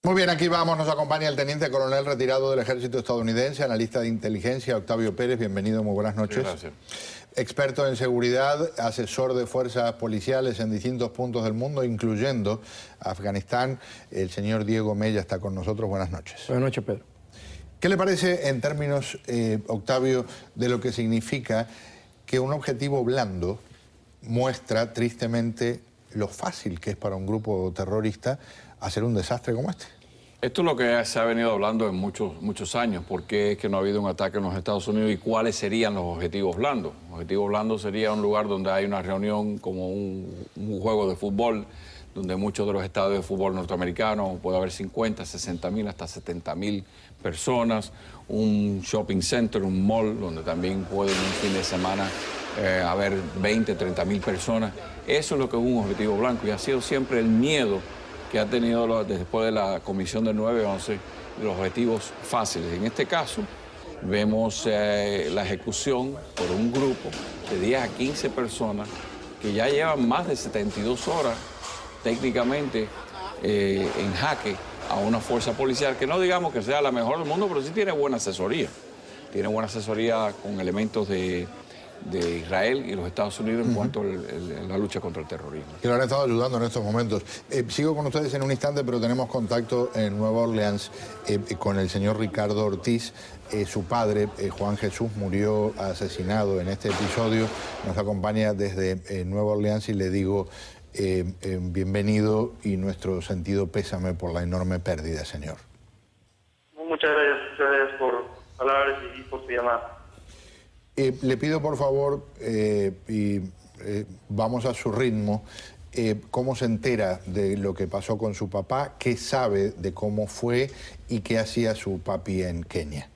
Muy bien, aquí vamos, nos acompaña el teniente coronel retirado del ejército estadounidense, analista de inteligencia, Octavio Pérez. Bienvenido, muy buenas noches. Sí, gracias. Experto en seguridad, asesor de fuerzas policiales en distintos puntos del mundo, incluyendo Afganistán. El señor Diego Mella está con nosotros. Buenas noches. Buenas noches, Pedro. ¿Qué le parece en términos, Octavio, de lo que significa que un objetivo blando muestra tristemente lo fácil que es para un grupo terrorista hacer un desastre como este? Esto es lo que se ha venido hablando en muchos años. ¿Por qué es que no ha habido un ataque en los Estados Unidos y cuáles serían los objetivos blandos? Los objetivos blandos sería un lugar donde hay una reunión como un juego de fútbol, donde muchos de los estadios de fútbol norteamericanos puede haber 50, 60 mil, hasta 70 mil personas. Un shopping center, un mall, donde también pueden un fin de semana haber 20, 30 mil personas. Eso es lo que es un objetivo blanco y ha sido siempre el miedo que ha tenido después de la comisión del 9/11, los objetivos fáciles. En este caso, vemos la ejecución por un grupo de 10 a 15 personas que ya llevan más de 72 horas técnicamente en jaque a una fuerza policial que no digamos que sea la mejor del mundo, pero sí tiene buena asesoría. Tiene buena asesoría con elementos de Israel y los Estados Unidos en cuanto a la lucha contra el terrorismo. Que lo han estado ayudando en estos momentos. Sigo con ustedes en un instante, pero tenemos contacto en Nueva Orleans con el señor Ricardo Ortiz. Su padre, Juan Jesús, murió asesinado en este episodio. Nos acompaña desde Nueva Orleans y le digo bienvenido y nuestro sentido pésame por la enorme pérdida, señor. Muchas gracias por hablar y por su llamada. Le pido por favor, vamos a su ritmo, cómo se entera de lo que pasó con su papá, qué sabe de cómo fue y qué hacía su papi en Kenia.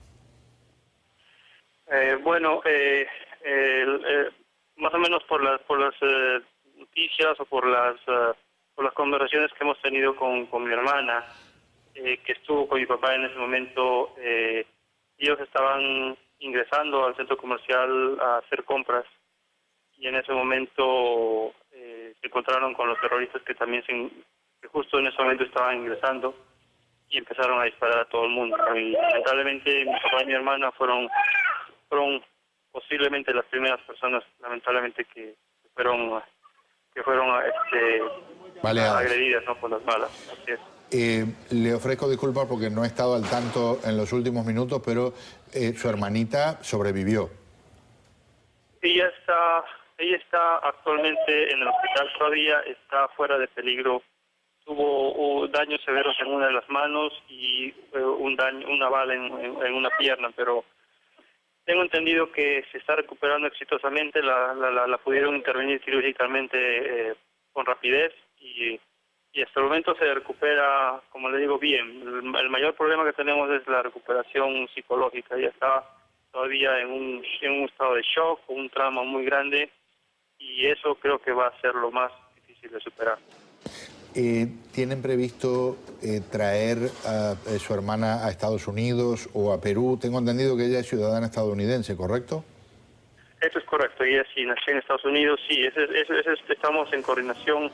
Más o menos por las noticias o por las conversaciones que hemos tenido con mi hermana, que estuvo con mi papá en ese momento, ellos estaban ingresando al centro comercial a hacer compras y en ese momento se encontraron con los terroristas que también que justo en ese momento estaban ingresando y empezaron a disparar a todo el mundo. Y lamentablemente mi papá y mi hermana fueron posiblemente las primeras personas lamentablemente que fueron agredidas, ¿no?, por las balas. Así es. Le ofrezco disculpas porque no he estado al tanto en los últimos minutos, pero su hermanita sobrevivió. Ella está actualmente en el hospital, todavía está fuera de peligro. Tuvo daños severos en una de las manos y una bala en una pierna, pero tengo entendido que se está recuperando exitosamente. La pudieron intervenir quirúrgicamente con rapidez y hasta el momento se recupera, como le digo, bien. El mayor problema que tenemos es la recuperación psicológica. Ella está todavía en un estado de shock, un trauma muy grande, y eso creo que va a ser lo más difícil de superar. ¿Tienen previsto traer a su hermana a Estados Unidos o a Perú? Tengo entendido que ella es ciudadana estadounidense, ¿correcto? Eso es correcto. Ella sí nació en Estados Unidos, sí. Estamos en coordinación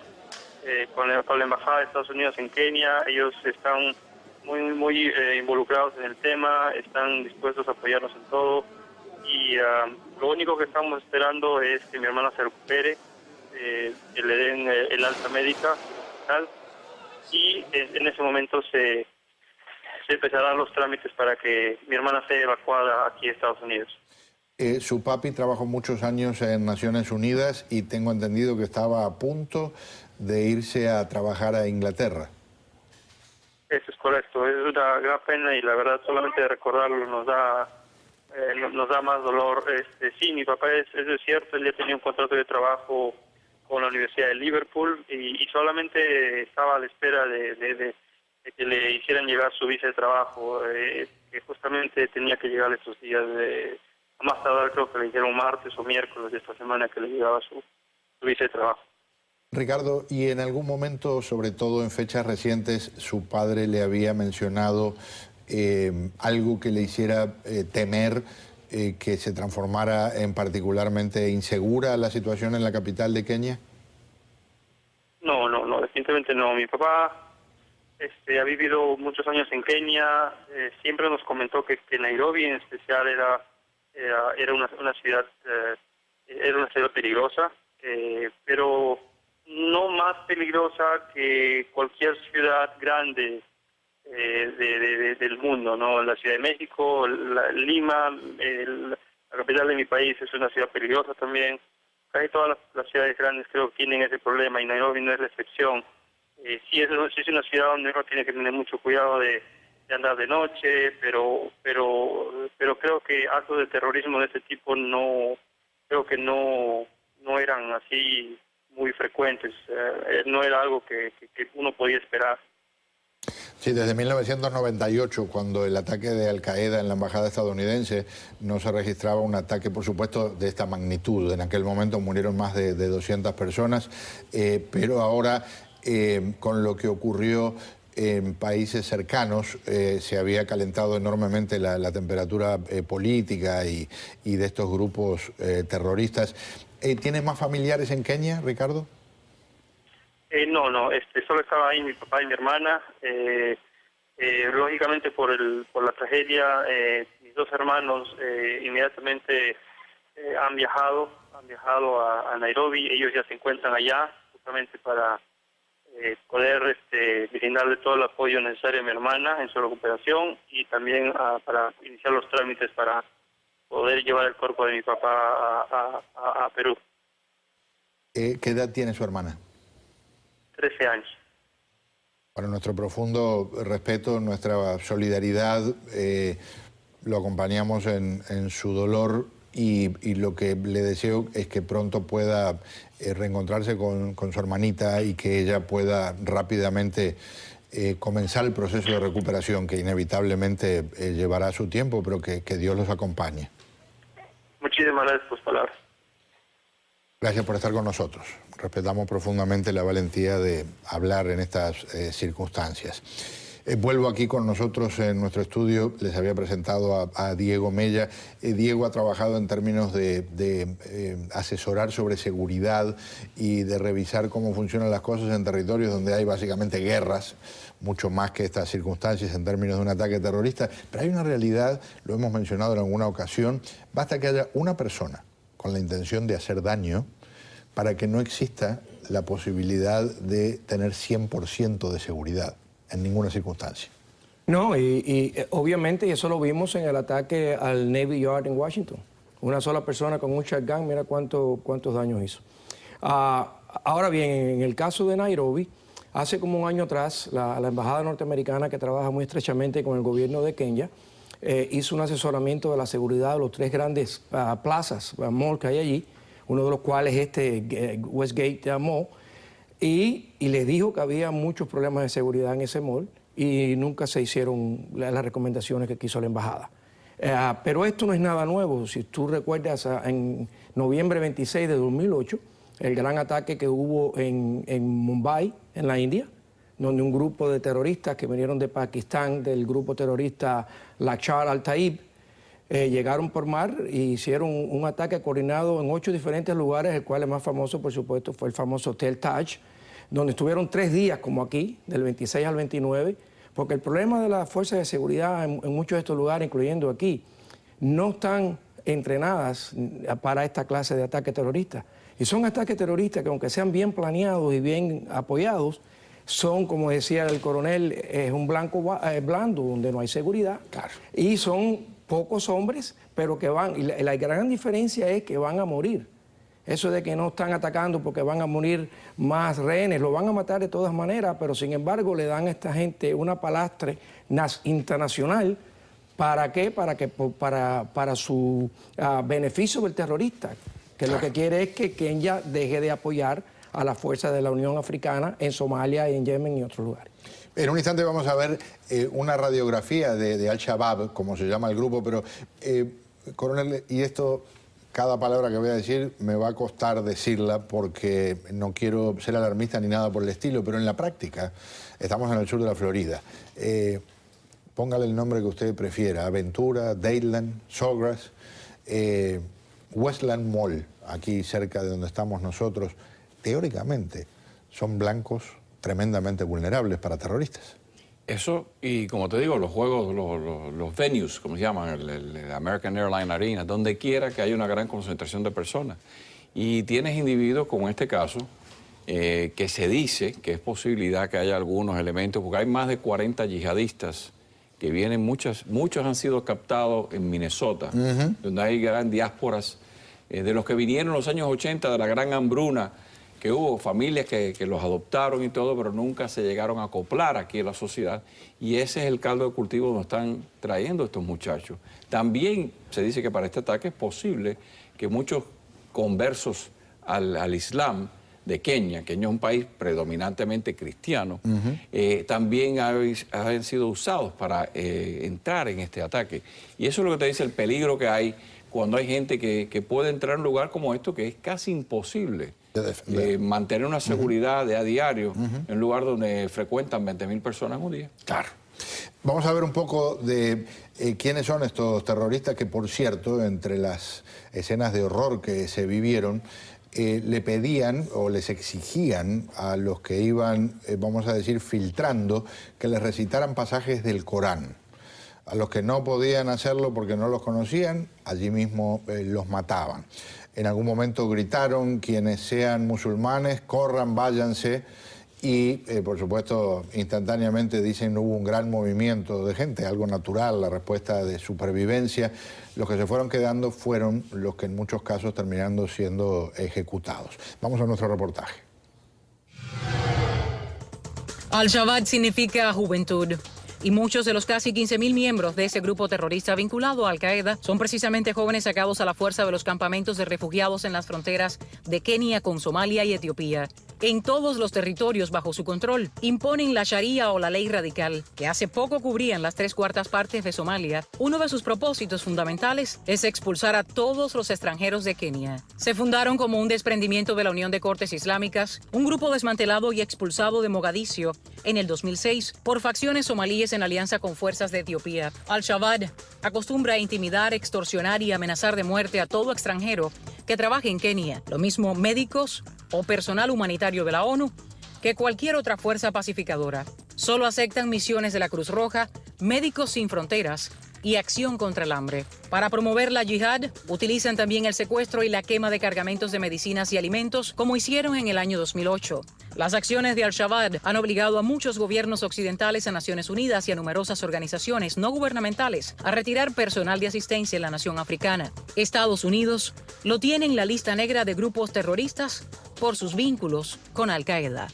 con la Embajada de Estados Unidos en Kenia. Ellos están muy involucrados en el tema, están dispuestos a apoyarnos en todo y lo único que estamos esperando es que mi hermana se recupere, que le den el alta médica y en ese momento se empezarán los trámites para que mi hermana sea evacuada aquí a Estados Unidos. Su papi trabajó muchos años en Naciones Unidas y tengo entendido que estaba a punto de irse a trabajar a Inglaterra. Eso es correcto, es una gran pena y la verdad solamente recordarlo nos da más dolor. Sí, mi papá es cierto, él ya tenía un contrato de trabajo con la Universidad de Liverpool y solamente estaba a la espera de que le hicieran llegar su visa de trabajo, que justamente tenía que llegar estos días, a más tardar creo que le dijeron martes o miércoles de esta semana que le llegaba su visa de trabajo. Ricardo, ¿y en algún momento, sobre todo en fechas recientes, su padre le había mencionado algo que le hiciera temer que se transformara en particularmente insegura la situación en la capital de Kenia? No, definitivamente no. Mi papá ha vivido muchos años en Kenia. Siempre nos comentó que Nairobi en especial era una ciudad peligrosa, pero no más peligrosa que cualquier ciudad grande del mundo, ¿no? La Ciudad de México, Lima, la capital de mi país es una ciudad peligrosa también. Casi todas las ciudades grandes creo que tienen ese problema y Nairobi no es la excepción. Sí es una ciudad donde uno tiene que tener mucho cuidado de andar de noche, pero creo que actos de terrorismo de ese tipo no eran así muy frecuentes. No era algo que uno podía esperar. Sí, desde 1998, cuando el ataque de Al-Qaeda en la embajada estadounidense, no se registraba un ataque, por supuesto, de esta magnitud. En aquel momento murieron más de 200 personas, pero ahora, con lo que ocurrió en países cercanos, se había calentado enormemente la temperatura política y de estos grupos terroristas. ¿Tienes más familiares en Kenia, Ricardo? No, solo estaba ahí mi papá y mi hermana. Lógicamente por la tragedia, mis dos hermanos inmediatamente han viajado a Nairobi. Ellos ya se encuentran allá justamente para poder brindarle todo el apoyo necesario a mi hermana en su recuperación y también para iniciar los trámites para poder llevar el cuerpo de mi papá a Perú. ¿Qué edad tiene su hermana? 13 años. Bueno, nuestro profundo respeto, nuestra solidaridad, lo acompañamos en su dolor y lo que le deseo es que pronto pueda reencontrarse con su hermanita y que ella pueda rápidamente comenzar el proceso de recuperación que inevitablemente llevará su tiempo, pero que Dios los acompañe. Muchísimas gracias por sus palabras. Gracias por estar con nosotros. Respetamos profundamente la valentía de hablar en estas circunstancias. Vuelvo aquí con nosotros en nuestro estudio. Les había presentado a Diego Mella. Diego ha trabajado en términos de asesorar sobre seguridad y de revisar cómo funcionan las cosas en territorios donde hay básicamente guerras, mucho más que estas circunstancias en términos de un ataque terrorista. Pero hay una realidad, lo hemos mencionado en alguna ocasión, basta que haya una persona con la intención de hacer daño para que no exista la posibilidad de tener 100% de seguridad en ninguna circunstancia. No, y obviamente eso lo vimos en el ataque al Navy Yard en Washington. Una sola persona con un shotgun, mira cuántos daños hizo. Ahora bien, en el caso de Nairobi, hace como un año atrás, la embajada norteamericana, que trabaja muy estrechamente con el gobierno de Kenia, hizo un asesoramiento de la seguridad de los tres grandes plazas, mall que hay allí, uno de los cuales es Westgate Mall, y les dijo que había muchos problemas de seguridad en ese mall y nunca se hicieron las recomendaciones que quiso la embajada. Pero esto no es nada nuevo. Si tú recuerdas, en noviembre 26 de 2008, el gran ataque que hubo en Mumbai, en la India, donde un grupo de terroristas que vinieron de Pakistán, del grupo terrorista Lashkar al-Taiba, llegaron por mar e hicieron un ataque coordinado en 8 diferentes lugares, el cual el más famoso, por supuesto, fue el famoso Hotel Taj, donde estuvieron 3 días, como aquí, del 26 al 29, porque el problema de las fuerzas de seguridad en muchos de estos lugares, incluyendo aquí, no están entrenadas para esta clase de ataques terroristas. Y son ataques terroristas que, aunque sean bien planeados y bien apoyados, son, como decía el coronel, es un blanco blando, donde no hay seguridad. Claro. Y son pocos hombres, pero que van, y la gran diferencia es que van a morir. Eso de que no están atacando porque van a morir más rehenes, lo van a matar de todas maneras, pero sin embargo le dan a esta gente una palastre internacional. ¿Para qué? Para su beneficio del terrorista, que lo que quiere es que Kenia deje de apoyar a la fuerza de la Unión Africana en Somalia, en Yemen y otros lugares. En un instante vamos a ver una radiografía de Al-Shabaab, como se llama el grupo, pero, coronel, y esto, cada palabra que voy a decir me va a costar decirla porque no quiero ser alarmista ni nada por el estilo, pero en la práctica, estamos en el sur de la Florida. Póngale el nombre que usted prefiera, Aventura, Dayland, Sawgrass, Westland Mall, aquí cerca de donde estamos nosotros, teóricamente son blancos tremendamente vulnerables para terroristas. Eso, y como te digo, los juegos, los venues, como se llaman, el American Airlines Arena, donde quiera que haya una gran concentración de personas. Y tienes individuos, como en este caso, que se dice que es posibilidad que haya algunos elementos, porque hay más de 40 yihadistas que vienen, muchos han sido captados en Minnesota, donde hay gran diásporas de los que vinieron en los años 80 de la gran hambruna, que hubo familias que los adoptaron y todo, pero nunca se llegaron a acoplar aquí en la sociedad. Y ese es el caldo de cultivo donde están trayendo estos muchachos. También se dice que para este ataque es posible que muchos conversos al Islam de Kenia, que es un país predominantemente cristiano, también han sido usados para entrar en este ataque. Y eso es lo que te dice el peligro que hay cuando hay gente que puede entrar a un lugar como esto, que es casi imposible mantener una seguridad de a diario en un lugar donde frecuentan 20.000 personas un día. Claro. Vamos a ver un poco de quiénes son estos terroristas que, por cierto, entre las escenas de horror que se vivieron, le pedían o les exigían a los que iban, vamos a decir, filtrando, que les recitaran pasajes del Corán. A los que no podían hacerlo porque no los conocían, allí mismo los mataban. En algún momento gritaron: quienes sean musulmanes, corran, váyanse. Y, por supuesto, instantáneamente dicen no hubo un gran movimiento de gente, algo natural, la respuesta de supervivencia. Los que se fueron quedando fueron los que en muchos casos terminaron siendo ejecutados. Vamos a nuestro reportaje. Al-Shabaab significa juventud. Y muchos de los casi 15.000 miembros de ese grupo terrorista vinculado a Al-Qaeda son precisamente jóvenes sacados a la fuerza de los campamentos de refugiados en las fronteras de Kenia con Somalia y Etiopía. En todos los territorios bajo su control imponen la Sharia o la ley radical, que hace poco cubrían las 3/4 partes de Somalia. Uno de sus propósitos fundamentales es expulsar a todos los extranjeros de Kenia. Se fundaron como un desprendimiento de la Unión de Cortes Islámicas, un grupo desmantelado y expulsado de Mogadiscio en el 2006 por facciones somalíes en alianza con fuerzas de Etiopía. Al-Shabaab acostumbra a intimidar, extorsionar y amenazar de muerte a todo extranjero que trabaje en Kenia, lo mismo médicos o personal humanitario de la ONU que cualquier otra fuerza pacificadora. Solo aceptan misiones de la Cruz Roja, Médicos Sin Fronteras y Acción contra el Hambre. Para promover la yihad, utilizan también el secuestro y la quema de cargamentos de medicinas y alimentos, como hicieron en el año 2008. Las acciones de Al-Shabaab han obligado a muchos gobiernos occidentales, a Naciones Unidas y a numerosas organizaciones no gubernamentales a retirar personal de asistencia en la nación africana. Estados Unidos lo tiene en la lista negra de grupos terroristas por sus vínculos con Al-Qaeda.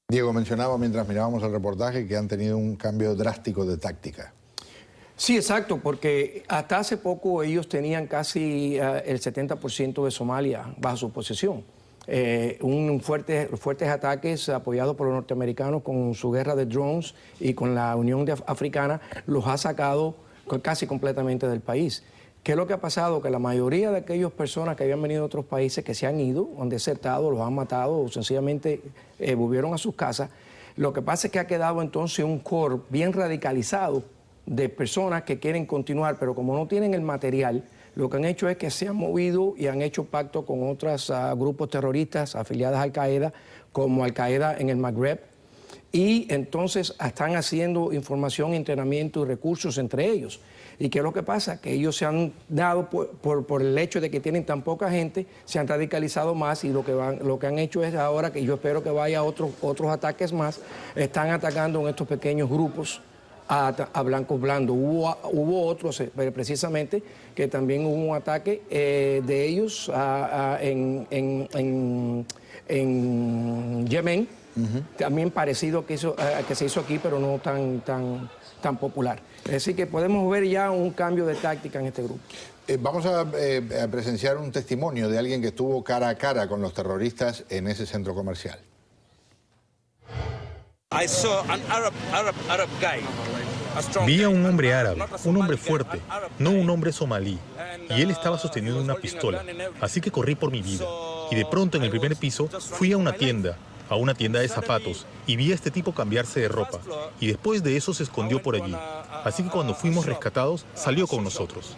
Diego mencionaba mientras mirábamos el reportaje que han tenido un cambio drástico de táctica. Sí, exacto, porque hasta hace poco ellos tenían casi el 70% de Somalia bajo su posesión. Fuertes ataques apoyados por los norteamericanos con su guerra de drones y con la Unión Africana los ha sacado casi completamente del país. ¿Qué es lo que ha pasado? Que la mayoría de aquellas personas que habían venido de otros países, que se han ido, han desertado, los han matado o sencillamente volvieron a sus casas. Lo que pasa es que ha quedado entonces un core bien radicalizado de personas que quieren continuar, pero como no tienen el material, lo que han hecho es que se han movido y han hecho pacto con otros grupos terroristas afiliados a Al-Qaeda, como Al-Qaeda en el Magreb, y entonces están haciendo información, entrenamiento y recursos entre ellos. ¿Y qué es lo que pasa? Que ellos se han dado, por el hecho de que tienen tan poca gente, se han radicalizado más y lo que han hecho es ahora, que yo espero que vaya a otros ataques más, están atacando en estos pequeños grupos a blancos blandos. Hubo otros precisamente que también hubo un ataque de ellos en Yemen, también parecido que se hizo aquí, pero no tan popular. Es decir, que podemos ver ya un cambio de táctica en este grupo. Vamos a presenciar un testimonio de alguien que estuvo cara a cara con los terroristas en ese centro comercial. Vi a un hombre árabe, un hombre fuerte, no un hombre somalí, y él estaba sosteniendo una pistola, así que corrí por mi vida. Y de pronto en el primer piso fui a una tienda de zapatos, y vi a este tipo cambiarse de ropa, y después de eso se escondió por allí. Así que cuando fuimos rescatados, salió con nosotros.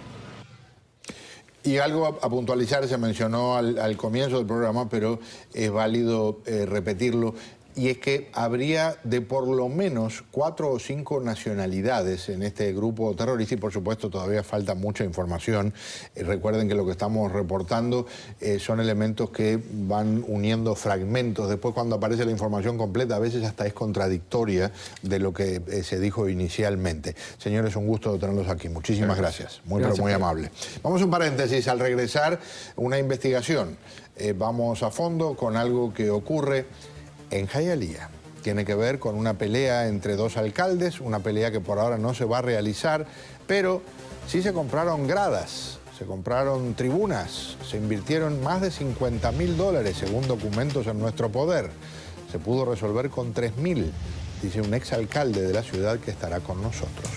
Y algo a puntualizar, se mencionó al comienzo del programa, pero es válido repetirlo. y es que habría de por lo menos 4 o 5 nacionalidades en este grupo terrorista, y por supuesto todavía falta mucha información. Recuerden que lo que estamos reportando son elementos que van uniendo fragmentos. Después, cuando aparece la información completa, a veces hasta es contradictoria de lo que se dijo inicialmente. Señores, un gusto tenerlos aquí. Muchísimas gracias. Pero muy amable. Vamos a un paréntesis. Al regresar, una investigación. Vamos a fondo con algo que ocurre en Hialeah. Tiene que ver con una pelea entre 2 alcaldes, una pelea que por ahora no se va a realizar, pero sí se compraron gradas, se compraron tribunas, se invirtieron más de $50.000 según documentos en nuestro poder. Se pudo resolver con $3.000, dice un exalcalde de la ciudad que estará con nosotros.